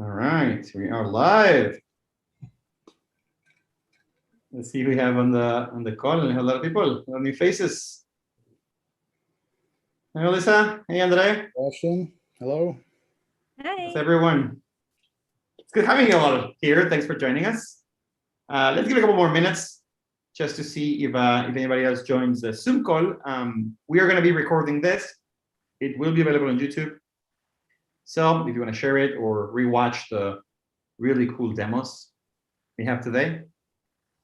All right, we are live. Let's see who we have on the call. We have a lot of people, a lot of new faces. Hey, Alyssa. Hey, Andre. Ashton. Hello. Hi. How's everyone? It's good having you all here. Thanks for joining us. Let's give it a couple more minutes just to see if anybody else joins the Zoom call. We are going to be recording this. It will be available on YouTube. So if you want to share it or rewatch the really cool demos we have today,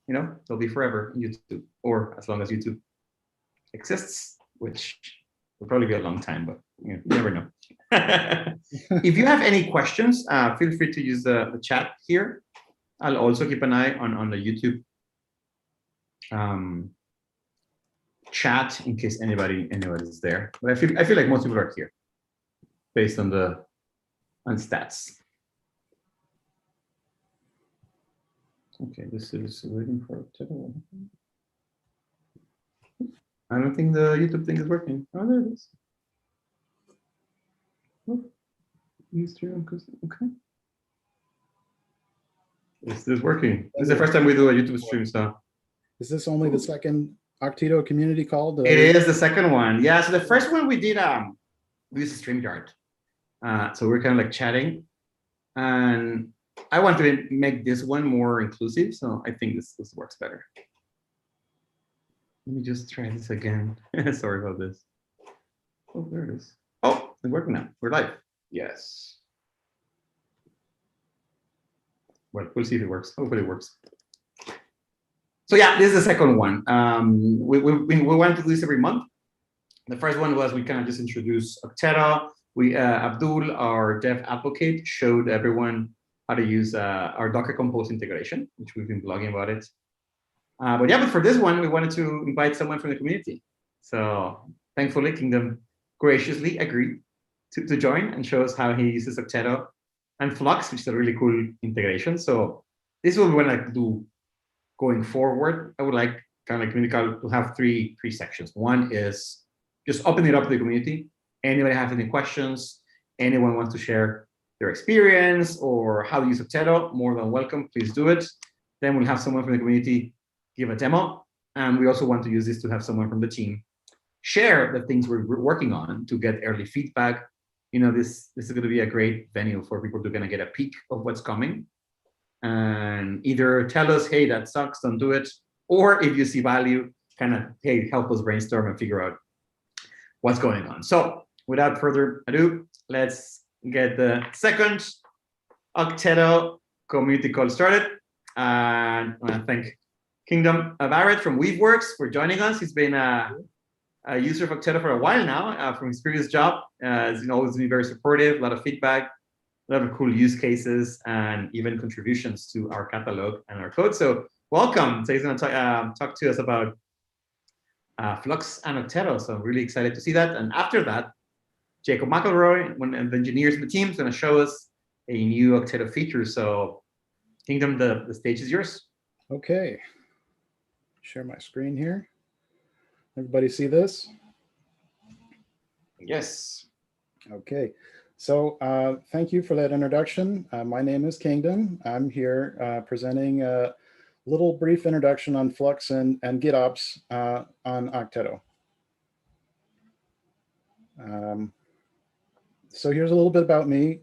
you know, they'll be forever on YouTube, or as long as YouTube exists, which will probably be a long time, but you never know. If you have any questions, feel free to use the chat here. I'll also keep an eye on the YouTube chat in case anybody's there. But I feel like most people are here based on stats. Okay, this is waiting for Octeto. I don't think the YouTube thing is working. Oh, there it is. Oh, okay. Is this working? This is the first time we do a YouTube stream, so. Is this only the second Octeto community call? It is the second one. Yeah, so the first one we did, we used StreamYard. So we're kind of like chatting. And I want to make this one more inclusive, so I think this works better. Let me just try this again. Sorry about this. Oh, there it is. Oh, it's working now. We're live. Yes. Well, we'll see if it works. Hopefully it works. So yeah, this is the second one. We want to do this every month. The first one was we kind of just introduced Octeto. Abdul, our dev advocate, showed everyone how to use our Docker Compose integration, which we've been blogging about it. But for this one, we wanted to invite someone from the community. So thankfully, Kingdon graciously agreed to join and show us how he uses Octeto and Flux, which is a really cool integration. So this is what we want to do going forward. I would like kind of like community to have three sections. One is just open it up to the community. Anybody have any questions? Anyone wants to share their experience or how to use Octeto? More than welcome, please do it. Then we'll have someone from the community give a demo. And we also want to use this to have someone from the team share the things we're working on to get early feedback. You know, this is going to be a great venue for people to kind of get a peek of what's coming and either tell us, hey, that sucks, don't do it. Or if you see value, kind of, hey, help us brainstorm and figure out what's going on. So without further ado, let's get the second Octeto community call started. And I want to thank Kingdon Divert from Weaveworks for joining us. He's been a user of Octeto for a while now from his previous job. He's always been very supportive, a lot of feedback, a lot of cool use cases, and even contributions to our catalog and our code. So welcome. So he's going to talk to us about Flux and Octeto. So I'm really excited to see that. And after that, Jacob Mcelroy, one of the engineers in the team, is going to show us a new Octeto feature. So Kingdon, the stage is yours. Okay. Share my screen here. Everybody see this? Yes. Okay. So thank you for that introduction. My name is Kingdon. I'm here presenting a little brief introduction on Flux and gitops on Octeto. So here's a little bit about me.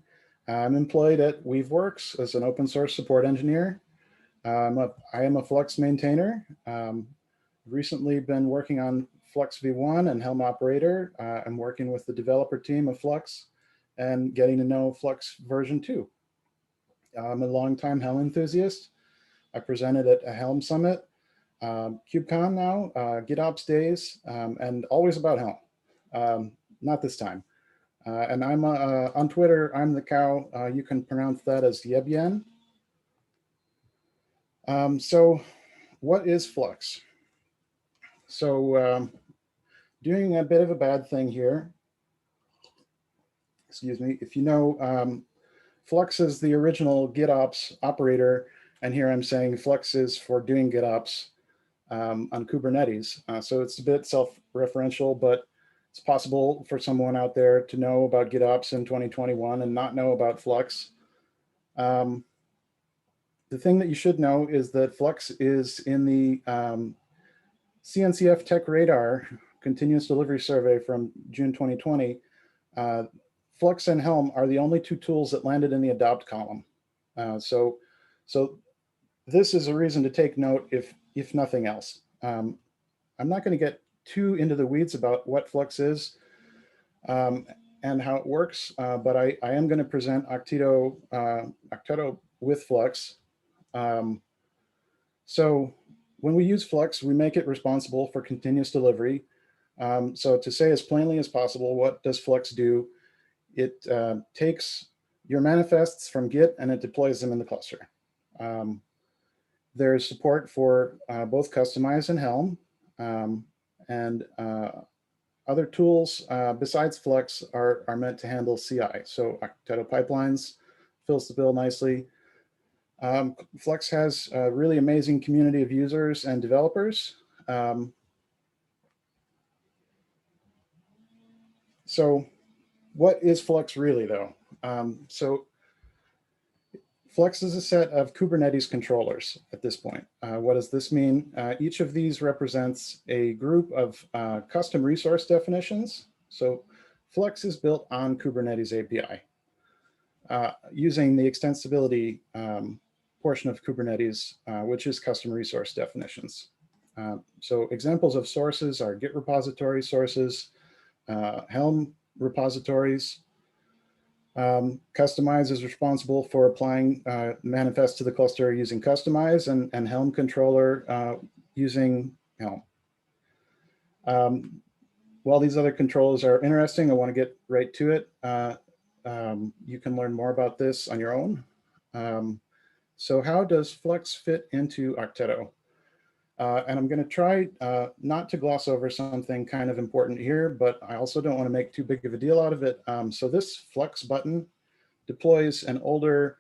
I'm employed at Weaveworks as an open source support engineer. I am a Flux maintainer. Recently been working on Flux v1 and Helm operator. I'm working with the developer team of Flux and getting to know Flux version 2. I'm a longtime Helm enthusiast. I presented at a Helm summit, KubeCon now, gitops days, and always about Helm. Not this time. And I'm on Twitter, I'm the cow. You can pronounce that as Yebyen. So what is Flux? So doing a bit of a bad thing here. Excuse me. If you know, Flux is the original gitops operator. And here I'm saying Flux is for doing gitops on Kubernetes. So it's a bit self-referential, but it's possible for someone out there to know about gitops in 2021 and not know about Flux. The thing that you should know is that Flux is in the CNCF Tech Radar Continuous Delivery Survey from June 2020. Flux and Helm are the only two tools that landed in the adopt column. So this is a reason to take note, if nothing else. I'm not going to get too into the weeds about what Flux is and how it works, but I am going to present Octeto with Flux. So when we use Flux, we make it responsible for continuous delivery. So to say as plainly as possible, what does Flux do? It takes your manifests from Git and it deploys them in the cluster. There's support for both Customize and Helm, and other tools besides Flux are meant to handle CI. So Octeto Pipelines fills the bill nicely. Flux has a really amazing community of users and developers. So what is Flux really, though? So Flux is a set of Kubernetes controllers at this point. What does this mean? Each of these represents a group of custom resource definitions. So Flux is built on Kubernetes API using the extensibility portion of Kubernetes, which is custom resource definitions. So examples of sources are Git repository sources, Helm repositories. Customize is responsible for applying manifest to the cluster using Customize, and Helm controller using Helm. While these other controls are interesting, I want to get right to it. You can learn more about this on your own. So how does Flux fit into Octeto? And I'm going to try not to gloss over something kind of important here, but I also don't want to make too big of a deal out of it. So this Flux button deploys an older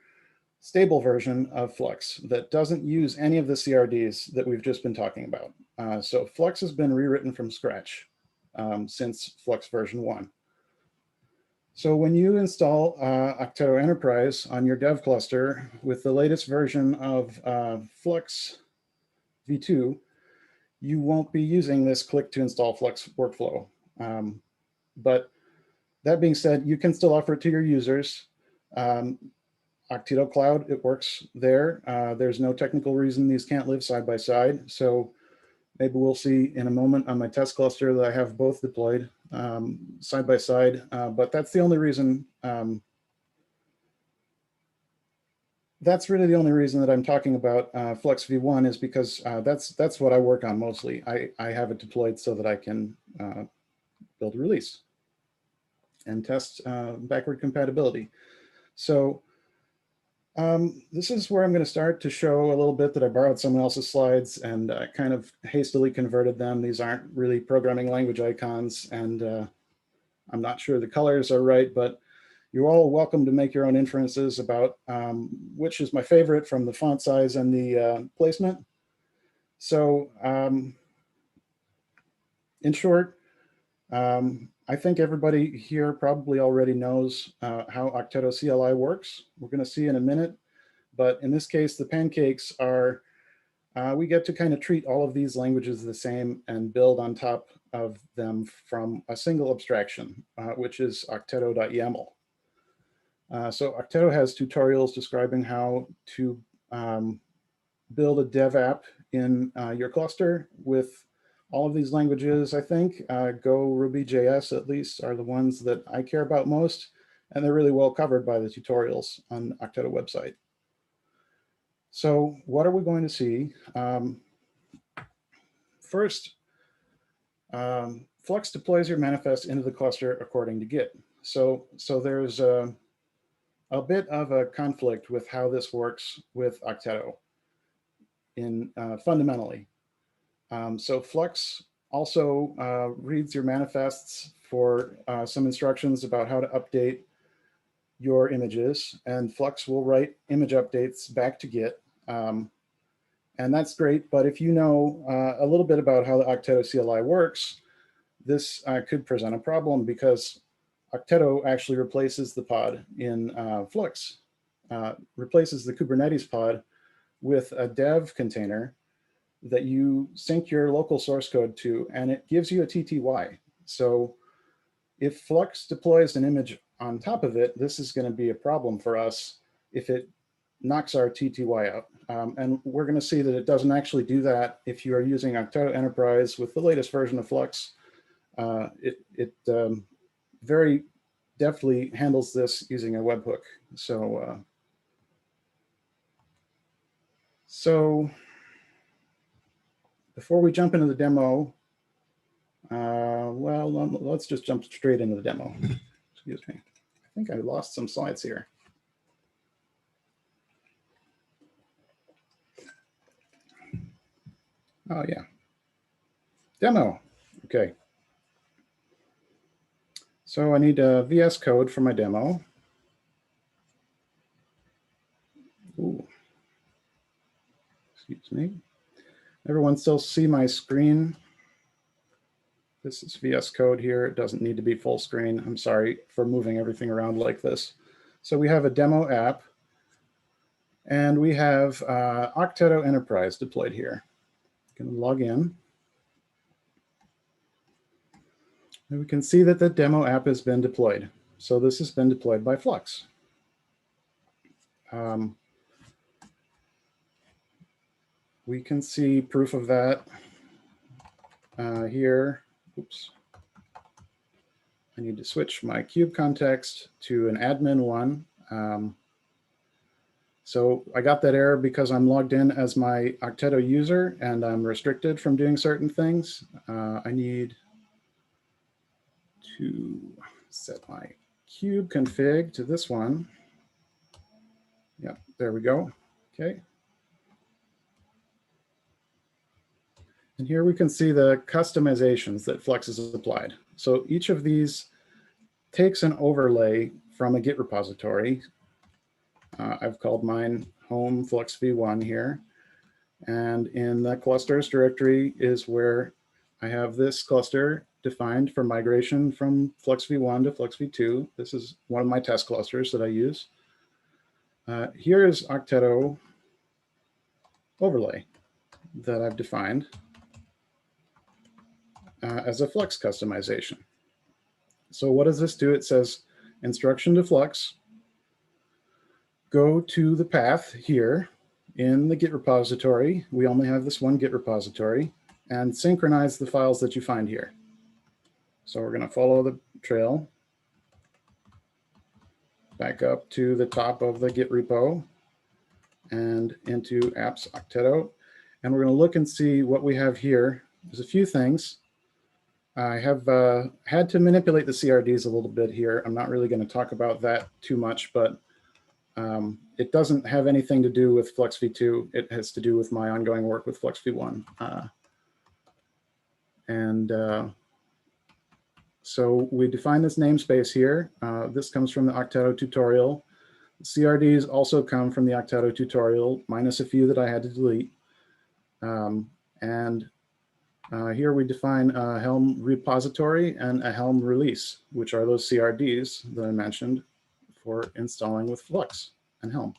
stable version of Flux that doesn't use any of the CRDs that we've just been talking about. So Flux has been rewritten from scratch since Flux version 1. So when you install Octeto Enterprise on your dev cluster with the latest version of Flux v2, you won't be using this click to install Flux workflow. But that being said, you can still offer it to your users. Octeto Cloud, it works there. There's no technical reason these can't live side by side. So maybe we'll see in a moment on my test cluster that I have both deployed side by side. But that's the only reason. That's really the only reason that I'm talking about Flux v1 is because that's what I work on mostly. I have it deployed so that I can build a release and test backward compatibility. So this is where I'm going to start to show a little bit that I borrowed someone else's slides and kind of hastily converted them. These aren't really programming language icons, and I'm not sure the colors are right, but you're all welcome to make your own inferences about which is my favorite from the font size and the placement. So in short, I think everybody here probably already knows how Octeto CLI works. We're going to see in a minute, but in this case, the pancakes are, we get to kind of treat all of these languages the same and build on top of them from a single abstraction, which is octeto.yaml. So Octeto has tutorials describing how to build a dev app in your cluster with all of these languages. I think Go, Ruby, JS at least are the ones that I care about most, and they're really well covered by the tutorials on Octeto website. So what are we going to see? First, Flux deploys your manifest into the cluster according to Git. So there's a bit of a conflict with how this works with Octeto fundamentally. So Flux also reads your manifests for some instructions about how to update your images, and Flux will write image updates back to Git. And that's great, but if you know a little bit about how the Octeto CLI works, this could present a problem because Octeto actually replaces the pod in Flux. replaces the Kubernetes pod with a dev container that you sync your local source code to, and it gives you a TTY. So if Flux deploys an image on top of it, this is going to be a problem for us if it knocks our TTY out. And we're going to see that it doesn't actually do that if you are using Octeto Enterprise with the latest version of Flux. It very deftly handles this using a webhook. So before we jump into the demo, well, let's just jump straight into the demo. Excuse me. I think I lost some slides here. Oh, yeah. Demo. Okay. So I need a VS Code for my demo. Ooh. Excuse me. Everyone still see my screen? This is VS Code here. It doesn't need to be full screen. I'm sorry for moving everything around like this. So we have a demo app, and we have Octeto Enterprise deployed here. I'm going to log in. And we can see that the demo app has been deployed. So this has been deployed by Flux. We can see proof of that here. Oops. I need to switch my cube context to an admin one. So I got that error because I'm logged in as my Octeto user and I'm restricted from doing certain things. I need to set my cube config to this one. Yeah, there we go. Okay. And here we can see the customizations that Flux has applied. So each of these takes an overlay from a Git repository. I've called mine home Flux v1 here. And in the clusters directory is where I have this cluster defined for migration from Flux v1 to Flux v2. This is one of my test clusters that I use. Here is Octeto overlay that I've defined as a Flux customization. So what does this do? It says instruction to Flux, go to the path here in the Git repository. We only have this one Git repository, and synchronize the files that you find here. So we're going to follow the trail back up to the top of the Git repo and into apps Octeto. And we're going to look and see what we have here. There's a few things. I have had to manipulate the CRDs a little bit here. I'm not really going to talk about that too much, but it doesn't have anything to do with Flux v2. It has to do with my ongoing work with Flux v1. So we define this namespace here. This comes from the Octeto tutorial. CRDs also come from the Octeto tutorial, minus a few that I had to delete. Here we define a Helm repository and a Helm release, which are those CRDs that I mentioned for installing with Flux and Helm.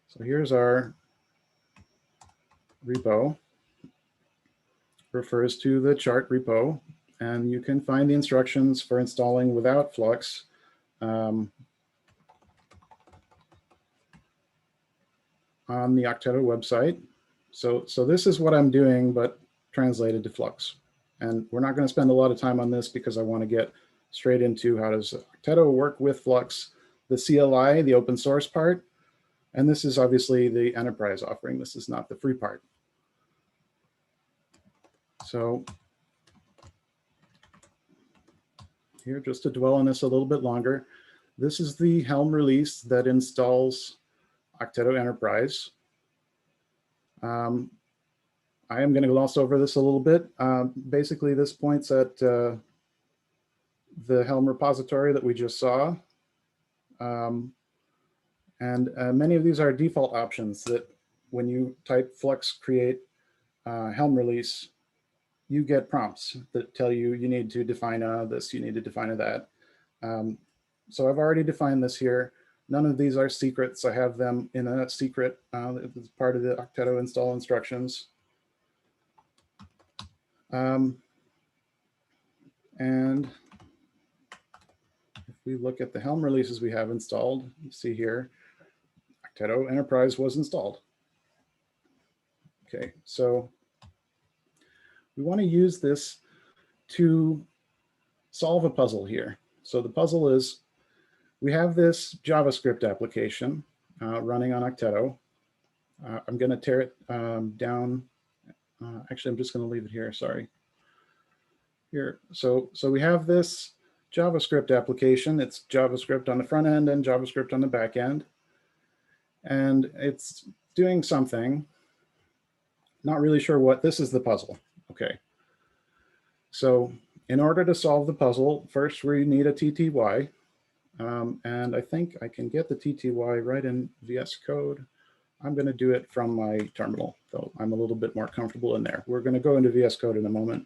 So here's our repo. Refers to the chart repo, and you can find the instructions for installing without Flux on the Octeto website. So this is what I'm doing, but translated to Flux. And we're not going to spend a lot of time on this because I want to get straight into how does Octeto work with Flux, the CLI, the open source part. And this is obviously the enterprise offering. This is not the free part. So here, just to dwell on this a little bit longer, this is the Helm release that installs Octeto Enterprise. I am going to gloss over this a little bit. Basically, this points at the Helm repository that we just saw. Many of these are default options that when you type Flux create Helm release, you get prompts that tell you you need to define this, you need to define that. So I've already defined this here. None of these are secrets. I have them in a secret as part of the Octeto install instructions. And if we look at the Helm releases we have installed, you see here, Octeto Enterprise was installed. Okay, so we want to use this to solve a puzzle here. So the puzzle is, we have this JavaScript application running on Octeto. I'm going to tear it down. Actually, I'm just going to leave it here. Sorry. Here. So we have this JavaScript application. It's JavaScript on the front end and JavaScript on the back end. And it's doing something. Not really sure what. This is the puzzle. Okay. So in order to solve the puzzle, first we need a TTY. And I think I can get the TTY right in VS Code. I'm going to do it from my terminal, though I'm a little bit more comfortable in there. We're going to go into VS Code in a moment.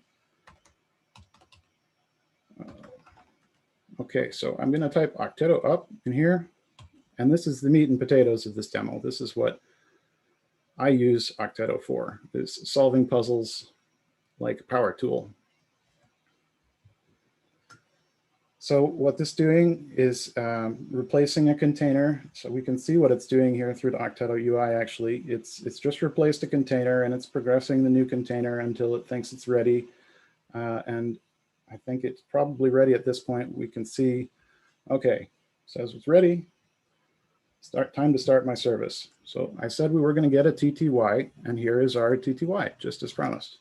Okay, so I'm going to type Octeto up in here. And this is the meat and potatoes of this demo. This is what I use Octeto for, is solving puzzles like a power tool. So what this is doing is replacing a container. So we can see what it's doing here through the Octeto UI. Actually, it's just replaced a container and it's progressing the new container until it thinks it's ready. And I think it's probably ready at this point. We can see, okay, says it's ready. Time to start my service. So I said we were going to get a TTY, and here is our TTY, just as promised.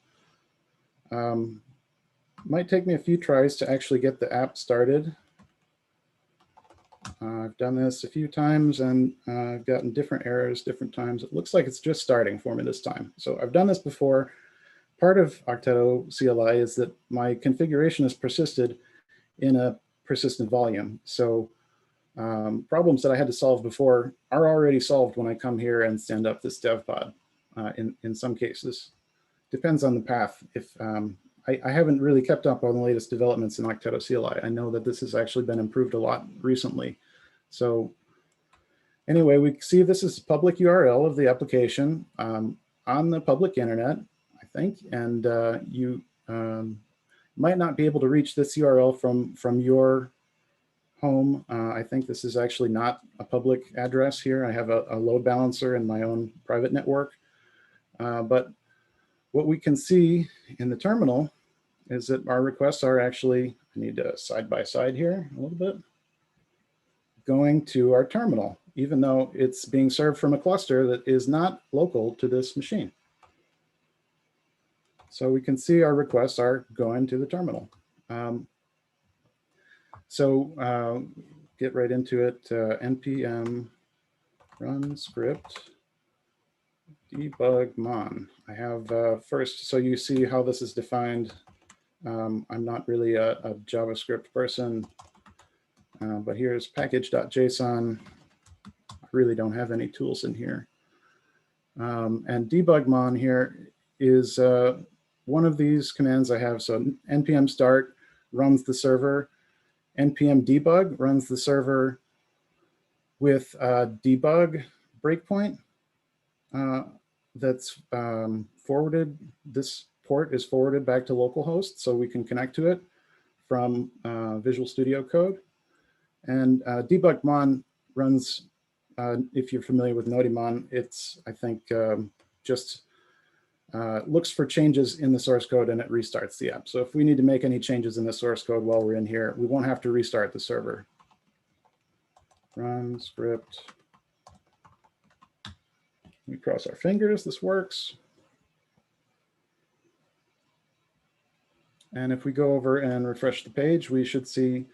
Might take me a few tries to actually get the app started. I've done this a few times and I've gotten different errors different times. It looks like it's just starting for me this time. So I've done this before. Part of Octeto CLI is that my configuration is persisted in a persistent volume. So problems that I had to solve before are already solved when I come here and stand up this dev pod in some cases. Depends on the path. If I haven't really kept up on the latest developments in Octeto CLI. I know that this has actually been improved a lot recently. So anyway, we see this is public URL of the application on the public internet, I think, and you might not be able to reach this URL from your home. I think this is actually not a public address here. I have a load balancer in my own private network. But what we can see in the terminal is that our requests are actually, I need to side by side here a little bit, going to our terminal, even though it's being served from a cluster that is not local to this machine. So we can see our requests are going to the terminal. Get right into it, npm run script debug mon. I have first, so you see how this is defined. I'm not really a JavaScript person, but here's package.json. I really don't have any tools in here. And debug mon here is one of these commands I have. So npm start runs the server. npm debug runs the server with a debug breakpoint that's forwarded. This port is forwarded back to localhost so we can connect to it from Visual Studio Code. And debug mon runs, if you're familiar with Nodimon, it's, I think, just looks for changes in the source code and it restarts the app. So if we need to make any changes in the source code while we're in here, we won't have to restart the server. Run script. We cross our fingers, this works. And if we go over and refresh the page, we should see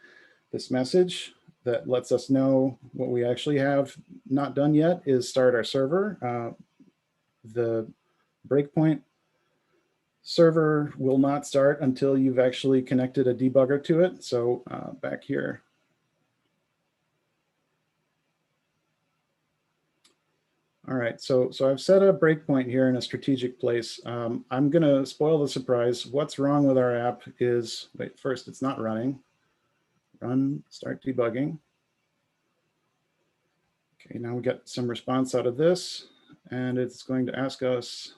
this message that lets us know what we actually have not done yet is start our server. The breakpoint server will not start until you've actually connected a debugger to it. So back here. All right, so I've set a breakpoint here in a strategic place. I'm gonna spoil the surprise. What's wrong with our app is, wait, first it's not running. Run, start debugging. Okay, now we get some response out of this, and it's going to ask us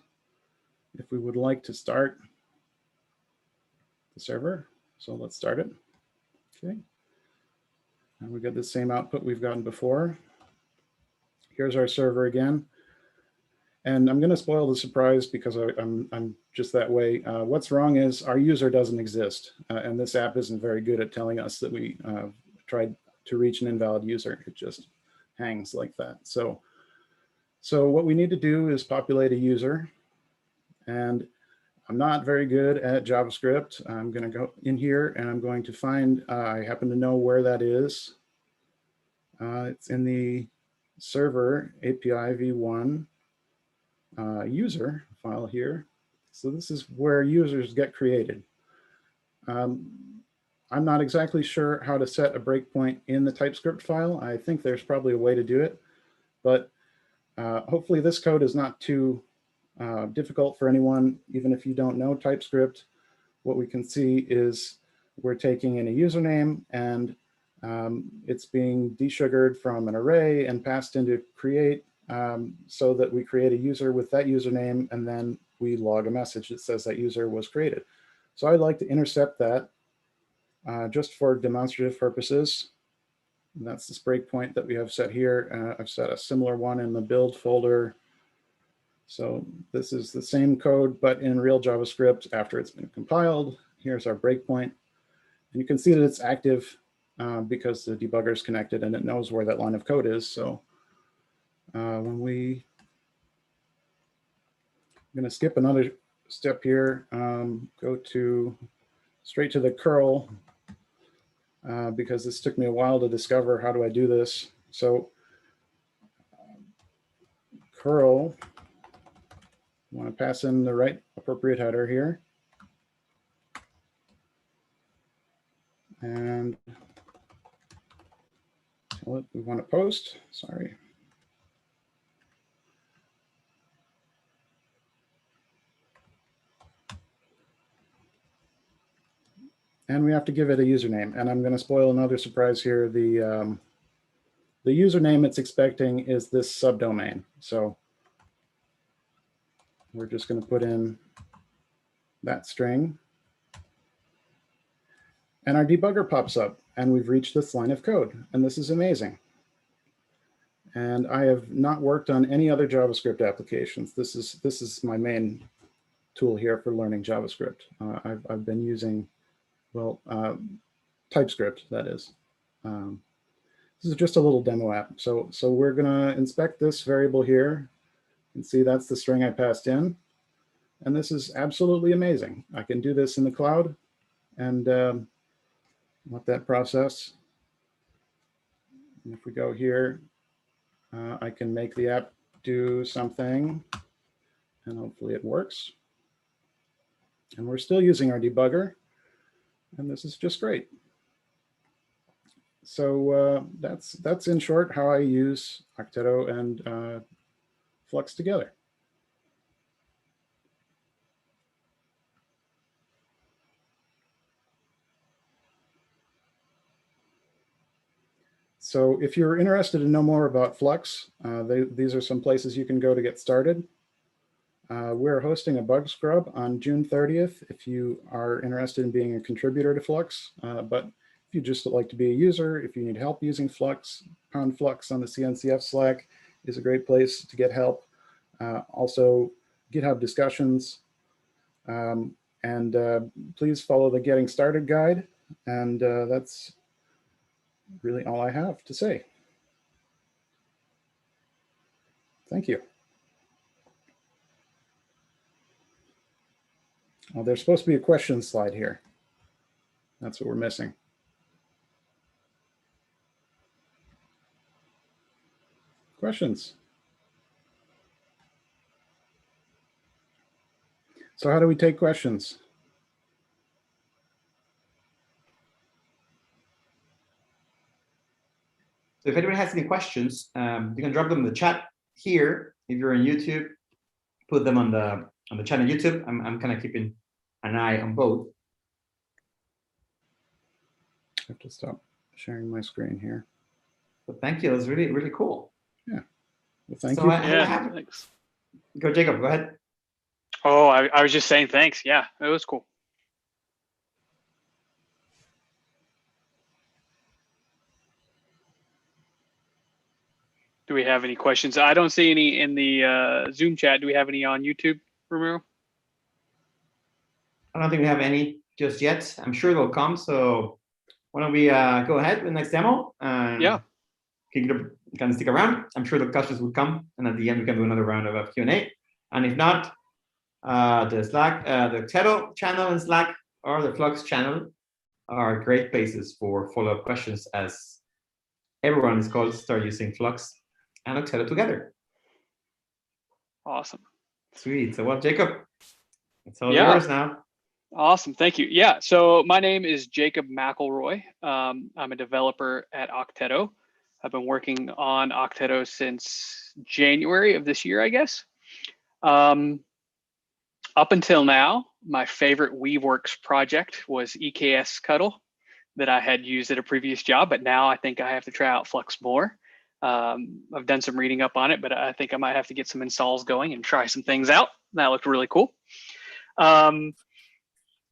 if we would like to start the server. So let's start it. Okay. And we get the same output we've gotten before. Here's our server again. And I'm going to spoil the surprise because I'm just that way. What's wrong is our user doesn't exist. And this app isn't very good at telling us that we tried to reach an invalid user. It just hangs like that. So what we need to do is populate a user. And I'm not very good at JavaScript. I'm going to go in here and I'm going to find, I happen to know where that is. It's in the server API v1 user file here. So this is where users get created. I'm not exactly sure how to set a breakpoint in the TypeScript file. I think there's probably a way to do it, but hopefully this code is not too difficult for anyone, even if you don't know TypeScript. What we can see is we're taking in a username and it's being desugared from an array and passed into create so that we create a user with that username, and then we log a message that says that user was created. So I'd like to intercept that just for demonstrative purposes. And that's this breakpoint that we have set here. I've set a similar one in the build folder. So this is the same code, but in real JavaScript after it's been compiled. Here's our breakpoint. And you can see that it's active because the debugger is connected and it knows where that line of code is. So when I'm going to skip another step here, go straight to the curl because this took me a while to discover how do I do this. So curl, I want to pass in the right appropriate header here. And tell it we want to post, sorry. And we have to give it a username. And I'm going to spoil another surprise here. The username it's expecting is this subdomain. So we're just going to put in that string. And our debugger pops up and we've reached this line of code. And this is amazing. And I have not worked on any other JavaScript applications. This is my main tool here for learning JavaScript. I've been using, well, TypeScript, that is. This is just a little demo app. So we're going to inspect this variable here and see that's the string I passed in. And this is absolutely amazing. I can do this in the cloud and let that process. And if we go here, I can make the app do something and hopefully it works. And we're still using our debugger. And this is just great. So that's in short how I use Octeto and Flux together. So if you're interested to know more about Flux, these are some places you can go to get started. We're hosting a bug scrub on June 30th if you are interested in being a contributor to Flux. But if you just like to be a user, if you need help using Flux, #Flux on the CNCF Slack is a great place to get help. Also, GitHub discussions. Please follow the Getting Started guide. And that's really all I have to say. Thank you. Well, there's supposed to be a question slide here. That's what we're missing. Questions? So how do we take questions? So if anyone has any questions, you can drop them in the chat here. If you're on YouTube, put them on the chat on YouTube. I'm kind of keeping an eye on both. I have to stop sharing my screen here. But thank you. It was really, really cool. Well, thank So you. I Yeah, have, thanks. go Jacob, go ahead. Oh, I was just saying thanks. Yeah, it was cool. Do we have any questions? I don't see any in the Zoom chat. Do we have any on YouTube, Romero? I don't think we have any just yet. I'm sure they'll come. So why don't we go ahead with the next demo? Yeah. You can stick around. I'm sure the questions will come, and at the end we can do another round of Q&A. And if not, the Slack, the Octeto channel in Slack or the Flux channel are great places for follow-up questions, as everyone is called to start using Flux and Octeto together. Awesome. Sweet. So, well, Jacob, it's all Yeah. yours now. Awesome. Thank you. Yeah. So my name is Jacob Mcelroy. I'm a developer at Octeto. I've been working on Octeto since January of this year, I guess. Up until now, my favorite Weaveworks project was EKS Cuddle that I had used at a previous job, but now I think I have to try out Flux more. I've done some reading up on it, but I think I might have to get some installs going and try some things out. That looked really cool.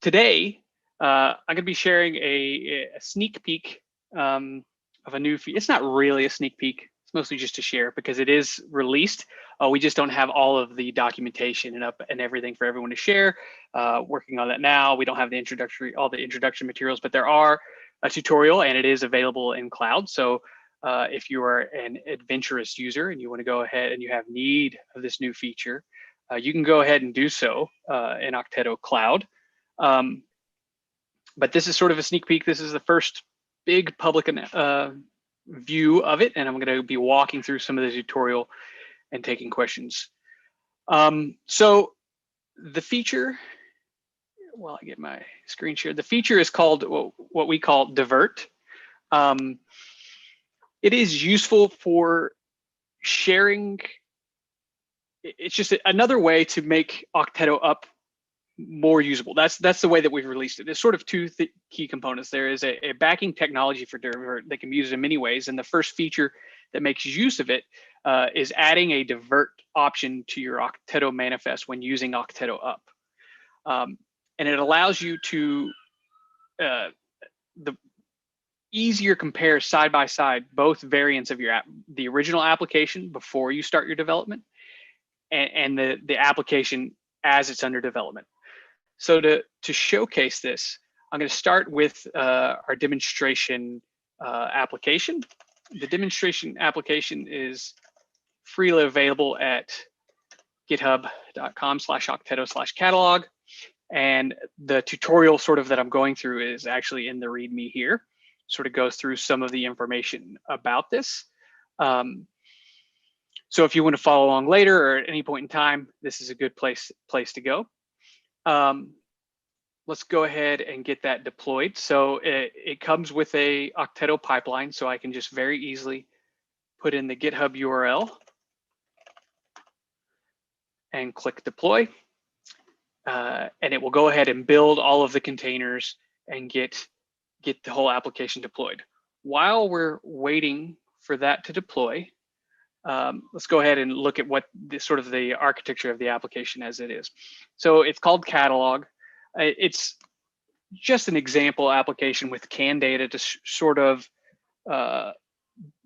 Today, I'm going to be sharing a sneak peek of a new feature. It's not really a sneak peek. It's mostly just to share because it is released. We just don't have all of the documentation and everything for everyone to share. Working on that now. We don't have all the introduction materials, but there are a tutorial and it is available in cloud. So if you are an adventurous user and you want to go ahead and you have need of this new feature, you can go ahead and do so in Octeto Cloud. But this is sort of a sneak peek. This is the first big public view of it, and I'm going to be walking through some of the tutorial and taking questions. So the feature, while I get my screen shared, the feature is called what we call Divert. It is useful for sharing. It's just another way to make Octeto up more usable. That's the way that we've released it. There's sort of two key components. There is a backing technology for Divert that can be used in many ways. And the first feature that makes use of it is adding a divert option to your Octeto manifest when using Octeto up. And it allows you to easier compare side by side both variants of your the original application before you start your development and the application as it's under development. So to showcase this, I'm going to start with our demonstration application. The demonstration application is freely available at github.com/octeto/catalog. And the tutorial sort of that I'm going through is actually in the README here. Sort of goes through some of the information about this. So if you want to follow along later or at any point in time, this is a good place to go. Let's go ahead and get that deployed. So it comes with a Octeto pipeline, so I can just very easily put in the GitHub URL and click deploy. And it will go ahead and build all of the containers and get the whole application deployed. While we're waiting for that to deploy, let's go ahead and look at what the architecture of the application as it is. So it's called Catalog. It's just an example application with CAN data to sort of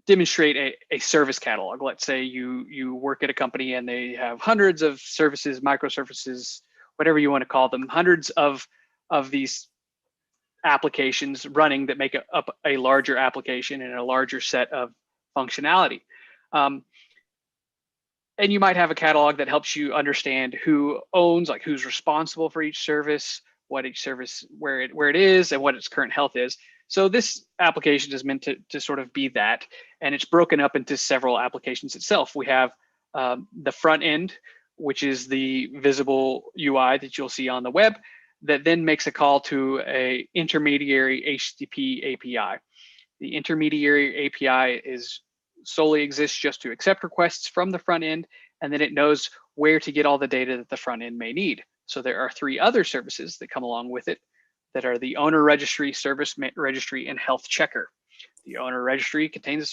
demonstrate a service catalog. Let's say you work at a company and they have hundreds of services, microservices, whatever you want to call them, hundreds of these applications running that make up a larger application and a larger set of functionality. And you might have a catalog that helps you understand who owns, like who's responsible for each service, what each service, where it is, and what its current health is. So this application is meant to sort of be that, and it's broken up into several applications itself. We have the front end, which is the visible UI that you'll see on the web, that then makes a call to a intermediary HTTP API. The intermediary API solely exists just to accept requests from the front end, and then it knows where to get all the data that the front end may need. So there are three other services that come along with it that are the owner registry, service registry, and health checker. The owner registry contains a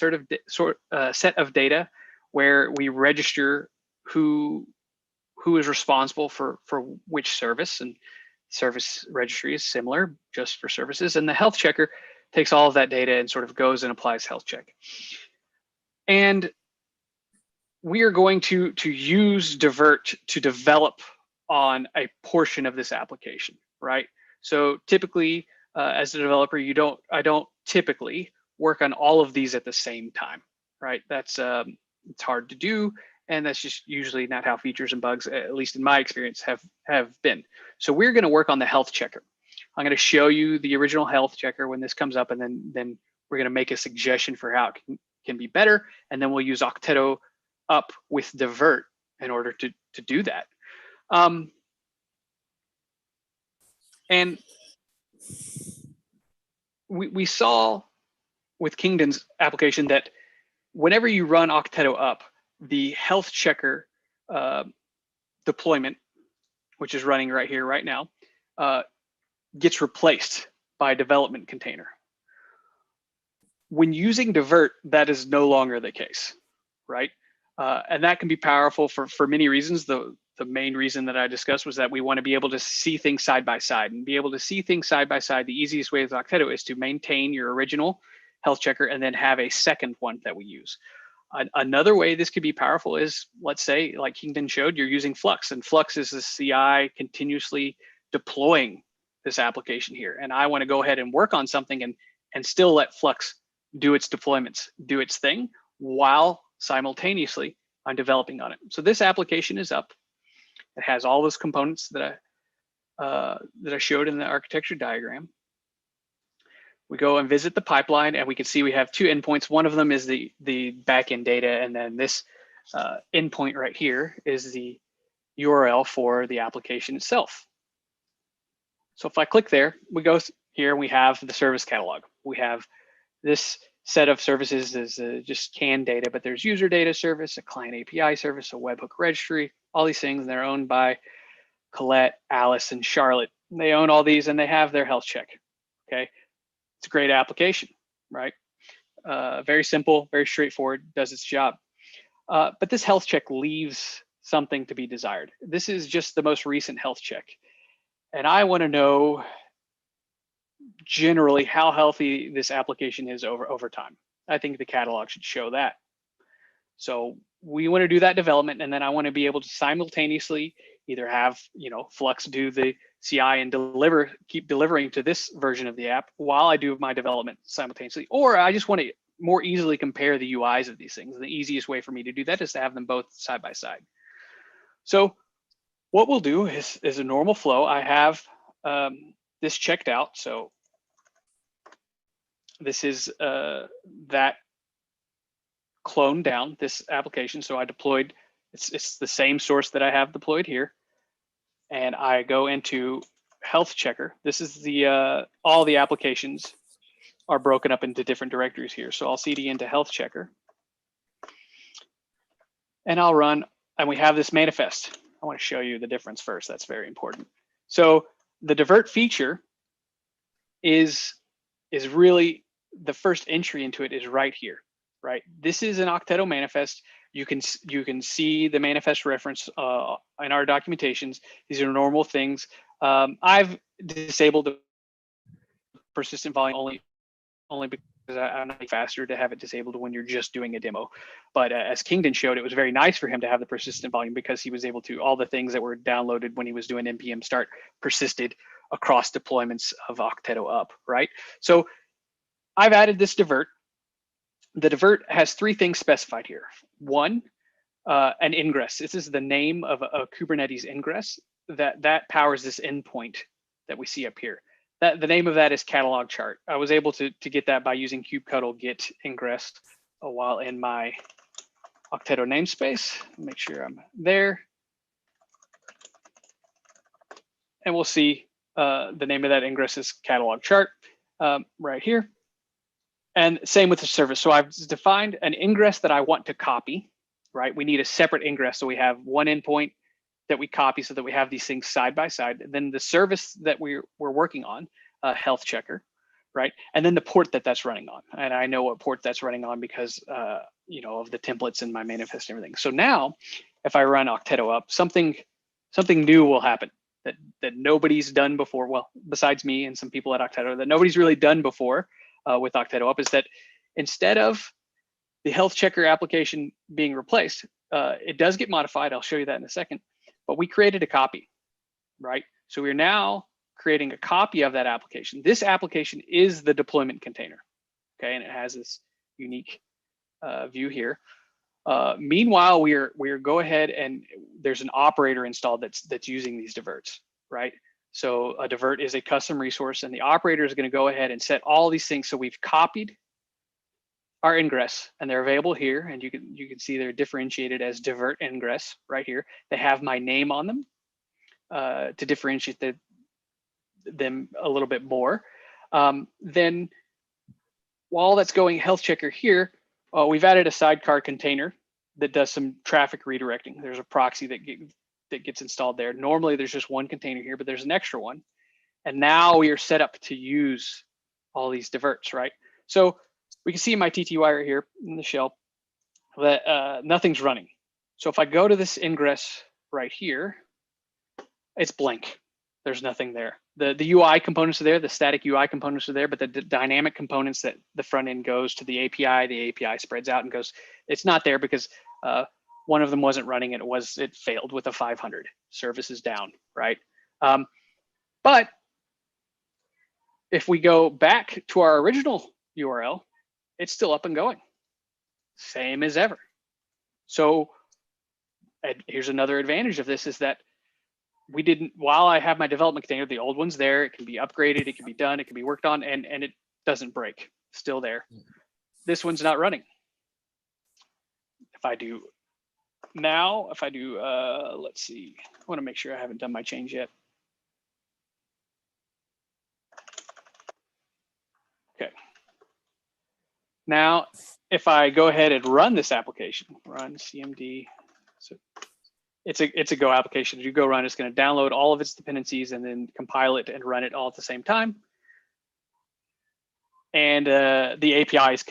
set of data where we register who is responsible for which service, and service registry is similar just for services. And the health checker takes all of that data and sort of goes and applies health check. And we are going to use Divert to develop on a portion of this application, right? So typically, as a developer, I don't typically work on all of these at the same time, right? That's it's hard to do, and that's just usually not how features and bugs, at least in my experience, have been. So we're going to work on the health checker. I'm going to show you the original health checker when this comes up, and then we're going to make a suggestion for how it can be better, and then we'll use Octeto up with Divert in order to do that. And we saw with Kingdon's application that whenever you run Octeto up, the health checker deployment, which is running right here, right now, gets replaced by a development container. When using Divert, that is no longer the case, right? And that can be powerful for many reasons. The main reason that I discussed was that we want to be able to see things side by side, and be able to see things side by side. The easiest way with Octeto is to maintain your original health checker and then have a second one that we use. Another way this could be powerful is, let's say, like Kingdon showed, you're using Flux, and Flux is the CI continuously deploying this application here. And I want to go ahead and work on something and still let Flux do its deployments, do its thing, while simultaneously I'm developing on it. So this application is up. It has all those components that I showed in the architecture diagram. We go and visit the pipeline, and we can see we have two endpoints. One of them is the backend data, and then this endpoint right here is the URL for the application itself. So if I click there, we go here and we have the service catalog. We have this set of services is just canned data, but there's user data service, a client API service, a webhook registry, all these things. And they're owned by Colette, Alice, and Charlotte. They own all these, and they have their health check. Okay, it's a great application, right? Very simple, very straightforward, does its job. But this health check leaves something to be desired. This is just the most recent health check. And I want to know generally how healthy this application is over time. I think the catalog should show that. So we want to do that development, and then I want to be able to simultaneously either have Flux do the CI and keep delivering to this version of the app while I do my development simultaneously, or I just want to more easily compare the UIs of these things. The easiest way for me to do that is to have them both side by side. So what we'll do is a normal flow. I have this checked out. So this is that cloned down, this application. So I deployed, it's the same source that I have deployed here. And I go into health checker. This is the, all the applications are broken up into different directories here. So I'll cd into health checker. And I'll run, and we have this manifest. I want to show you the difference first. That's very important. So the divert feature is really, the first entry into it is right here, right? This is an Octeto manifest. You can see the manifest reference in our documentations. These are normal things. I've disabled the persistent volume only because I'm not faster to have it disabled when you're just doing a demo. But as Kingdon showed, it was very nice for him to have the persistent volume because he was able to, all the things that were downloaded when he was doing npm start persisted across deployments of Octeto up, right? So I've added this divert. The divert has three things specified here. One, an ingress. This is the name of a Kubernetes ingress that powers this endpoint that we see up here. The name of that is catalog chart. I was able to get that by using kubectl git ingress while in my Octeto namespace. Make sure I'm there. And we'll see the name of that ingress is catalog chart right here. And same with the service. So I've defined an ingress that I want to copy, right? We need a separate ingress. So we have one endpoint that we copy so that we have these things side by side. And then the service that we're working on, health checker, right? And then the port that's running on. And I know what port that's running on because of the templates in my manifest and everything. So now if I run Octeto up, something new will happen that nobody's done before. Well, besides me and some people at Octeto, that nobody's really done before with Octeto up, is that instead of the health checker application being replaced, it does get modified. I'll show you that in a second, but we created a copy, right? So we're now creating a copy of that application. This application is the deployment container, okay? And it has this unique view here. Meanwhile, we're go ahead and there's an operator installed that's using these diverts, right? So a divert is a custom resource, and the operator is going to go ahead and set all these things. So we've copied our ingress, and they're available here, and you can see they're differentiated as divert ingress right here. They have my name on them to differentiate them a little bit more. Then while that's going health checker here, we've added a sidecar container that does some traffic redirecting. There's a proxy that gets installed there. Normally there's just one container here, but there's an extra one. And now we are set up to use all these diverts, right? So we can see my TTY right here in the shell that nothing's running. So if I go to this ingress right here, it's blank. There's nothing there. The UI components are there, the static UI components are there, but the dynamic components that the front end goes to the API spreads out and goes, it's not there because one of them wasn't running and it failed with a 500. Service is down, right? But if we go back to our original URL, it's still up and going, same as ever. So here's another advantage of this is that while I have my development container, the old one's there, it can be upgraded, it can be done, it can be worked on, and it doesn't break, still there. This one's not running. If I do, let's see, I wanna make sure I haven't done my change yet. Okay. Now, if I go ahead and run this application, run CMD, so it's a Go application. As you go run, it's going to download all of its dependencies and then compile it and run it all at the same time. And the API is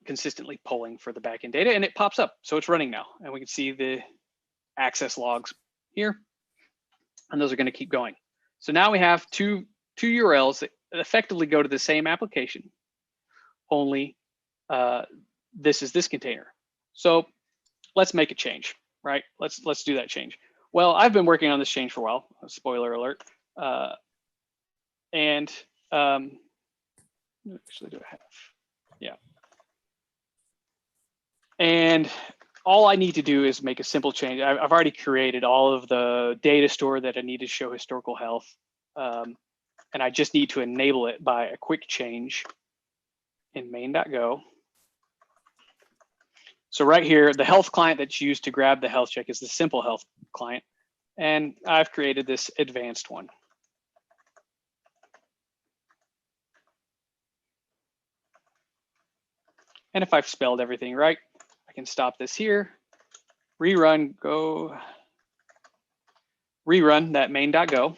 consistently polling for the backend data, and it pops up. So it's running now, and we can see the access logs here, and those are going to keep going. So now we have two URLs that effectively go to the same application, only this is this container. So let's make a change. Right, let's do that change. Well, I've been working on this change for a while. Spoiler alert. And actually, do I have? Yeah. And all I need to do is make a simple change. I've already created all of the data store that I need to show historical health, and I just need to enable it by a quick change in main.go. So right here, the health client that's used to grab the health check is the simple health client. And I've created this advanced one. And if I've spelled everything right, I can stop this here, rerun that main.go.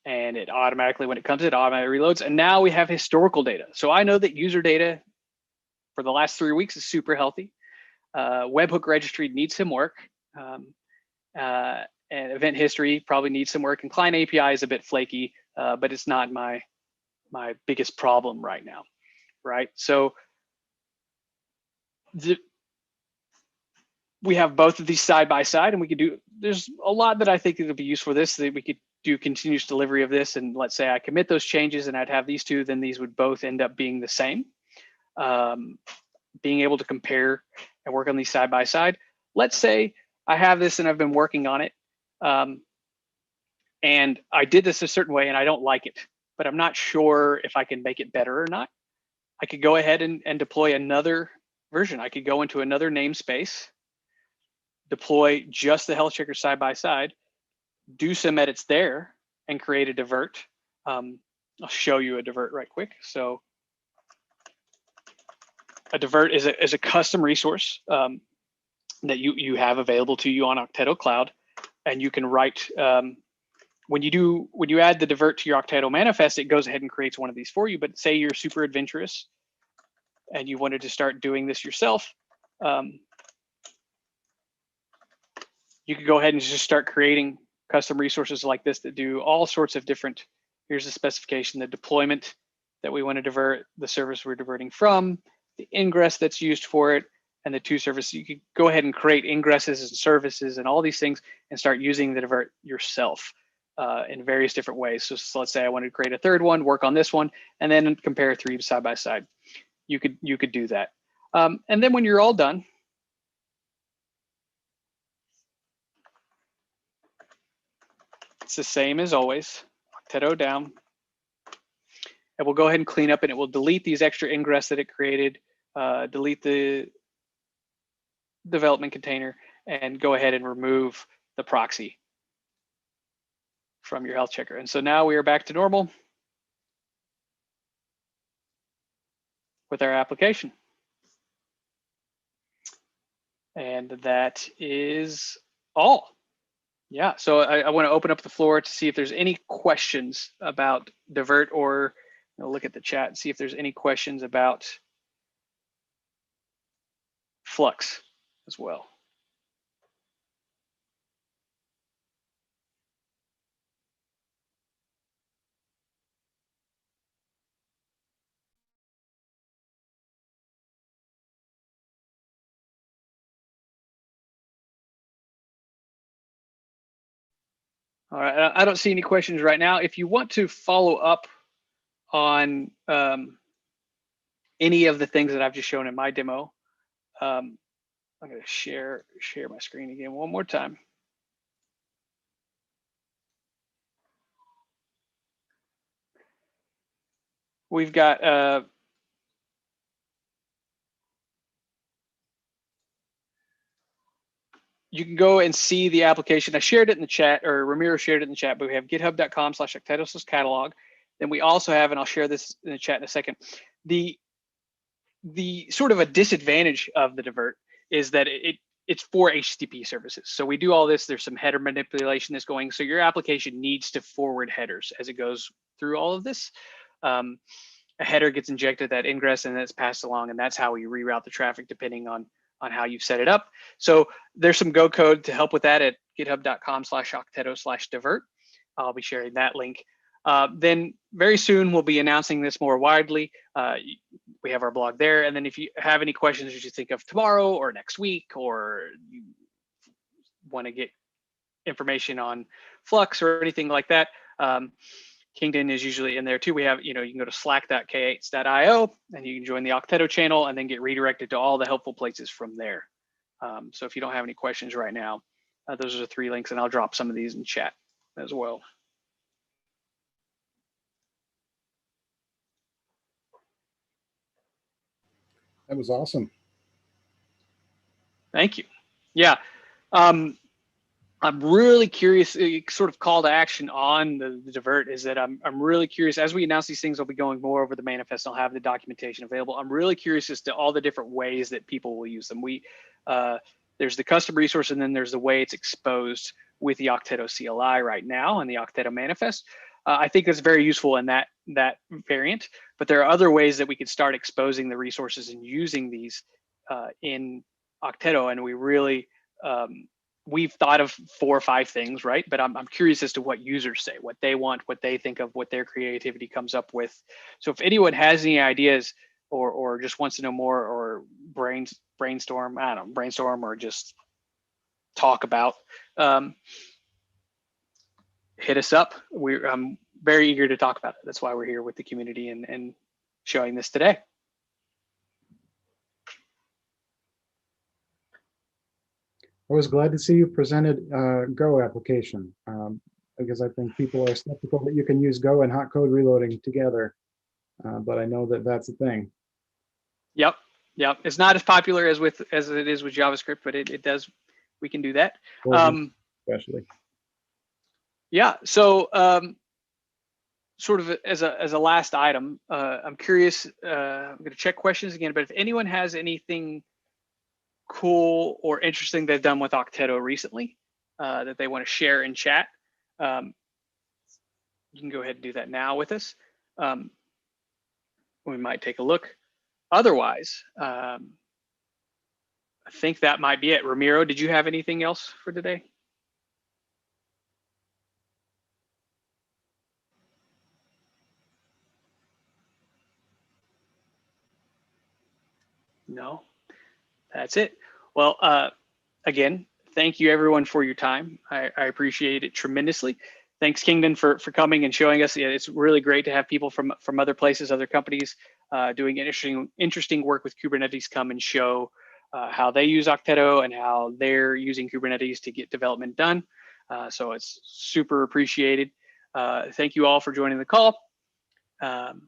And it automatically, when it comes, it automatically reloads. And now we have historical data. So I know that user data for the last 3 weeks is super healthy. Webhook registry needs some work. And event history probably needs some work. And client API is a bit flaky, but it's not my biggest problem right now, right? So we have both of these side by side, and we could do, there's a lot that I think it'll be useful for this, that we could do continuous delivery of this. And let's say I commit those changes and I'd have these two, then these would both end up being the same. Being able to compare and work on these side by side. Let's say I have this and I've been working on it. And I did this a certain way and I don't like it, but I'm not sure if I can make it better or not. I could go ahead and deploy another version. I could go into another namespace, deploy just the health checker side by side, do some edits there, and create a divert. I'll show you a divert right quick. So a divert is a custom resource that you have available to you on Octeto Cloud, and you can write when you add the divert to your Octeto manifest, it goes ahead and creates one of these for you. But say you're super adventurous and you wanted to start doing this yourself, you could go ahead and just start creating custom resources like this that do all sorts of different. Here's the specification, the deployment that we want to divert, the service we're diverting from, the ingress that's used for it, and the to services. You could go ahead and create ingresses and services and all these things and start using the divert yourself in various different ways. So let's say I wanted to create a third one, work on this one, and then compare 3 side by side. You could do that. And then when you're all done, it's the same as always, Octeto down. And we'll go ahead and clean up, and it will delete these extra ingress that it created, delete the development container, and go ahead and remove the proxy from your health checker. And so now we are back to normal with our application. And that is all. Yeah, so I want to open up the floor to see if there's any questions about divert, or look at the chat and see if there's any questions about Flux as well. All right, I don't see any questions right now. If you want to follow up on any of the things that I've just shown in my demo, I'm going to share my screen again one more time. We've got you can go and see the application. I shared it in the chat, or Ramiro shared it in the chat, but we have github.com/Octeto/catalog. Then we also have, and I'll share this in the chat in a second, the sort of a disadvantage of the divert is that it's for HTTP services. So we do all this, there's some header manipulation that's going, so your application needs to forward headers as it goes through all of this. A header gets injected, that ingress, and then it's passed along, and that's how we reroute the traffic depending on how you've set it up. So there's some Go code to help with that at github.com/Octeto/divert. I'll be sharing that link. Then very soon we'll be announcing this more widely. We have our blog there. And then if you have any questions that you think of tomorrow or next week, or you want to get information on Flux or anything like that, Kingdon is usually in there too. We have, you can go to slack.k8s.io and you can join the Octeto channel and then get redirected to all the helpful places from there. So if you don't have any questions right now, those are the 3 links, and I'll drop some of these in chat as well. That was awesome. Thank you. Yeah. I'm really curious, sort of call to action on the divert is that I'm really curious, as we announce these things, I'll be going more over the manifest. I'll have the documentation available. I'm really curious as to all the different ways that people will use them. There's the custom resource, and then there's the way it's exposed with the Octeto CLI right now and the Octeto manifest. I think that's very useful in that variant, but there are other ways that we could start exposing the resources and using these in Octeto, and we really, we've thought of 4 or 5 things, right? But I'm curious as to what users say, what they want, what they think of, what their creativity comes up with. So if anyone has any ideas or just wants to know more, or brainstorm, I don't know, brainstorm or just talk about, hit us up. I'm very eager to talk about it. That's why we're here with the community and showing this today. I was glad to see you presented Go application, because I think people are skeptical that you can use Go and hot code reloading together, but I know that that's a thing. Yep. It's not as popular as it is with JavaScript, but it does. We can do that. Especially. Yeah. So sort of as a last item, I'm curious. I'm going to check questions again, but if anyone has anything cool or interesting they've done with Octeto recently that they want to share in chat, you can go ahead and do that now with us. We might take a look. Otherwise, I think that might be it. Ramiro, did you have anything else for today? No, that's it. Well, again, thank you everyone for your time. I appreciate it tremendously. Thanks, Kingdon, for coming and showing us. Yeah, it's really great to have people from other places, other companies doing interesting work with Kubernetes come and show how they use Octeto and how they're using Kubernetes to get development done. So it's super appreciated. Thank you all for joining the call. Have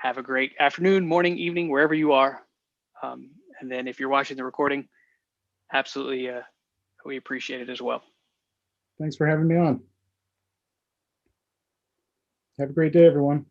a great afternoon, morning, evening, wherever you are. And then if you're watching the recording, absolutely, we appreciate it as well. Thanks for having me on. Have a great day, everyone.